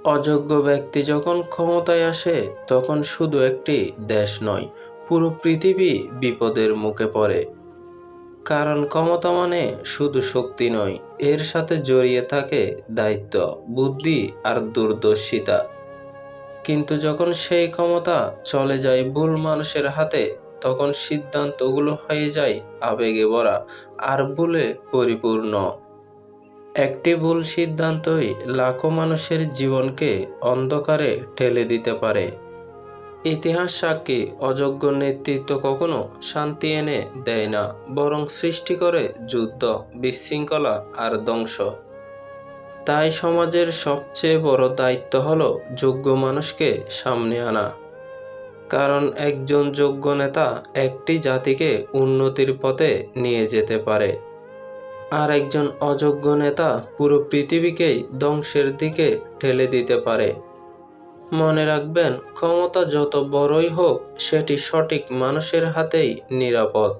অযোগ্য ব্যক্তি যখন ক্ষমতায় আসে তখন শুধু একটি দেশ নয়, পুরো পৃথিবী বিপদের মুখে পড়ে। কারণ ক্ষমতা মানে শুধু শক্তি নয়, এর সাথে জড়িয়ে থাকে দায়িত্ব, বুদ্ধি আর দূরদর্শিতা। কিন্তু যখন সেই ক্ষমতা চলে যায় ভুল মানুষের হাতে, তখন সিদ্ধান্তগুলো হয়ে যায় আবেগে ভরা আর ভুলে পরিপূর্ণ। একটি ভুল সিদ্ধান্তই লাখো মানুষের জীবনকে অন্ধকারে ঠেলে দিতে পারে। ইতিহাস সাক্ষী, অযোগ্য নেতৃত্ব কখনো শান্তি এনে দেয় না, বরং সৃষ্টি করে যুদ্ধ, বিশৃঙ্খলা আর ধ্বংস। তাই সমাজের সবচেয়ে বড় দায়িত্ব হলো যোগ্য মানুষকে সামনে আনা। কারণ একজন যোগ্য নেতা একটি জাতিকে উন্নতির পথে নিয়ে যেতে পারে, আর একজন অযোগ্য নেতা পুরো পৃথিবীকেই ধ্বংসের দিকে ঠেলে দিতে পারে। মনে রাখবেন, ক্ষমতা যত বড়ই হোক, সেটি সঠিক মানুষের হাতেই নিরাপদ।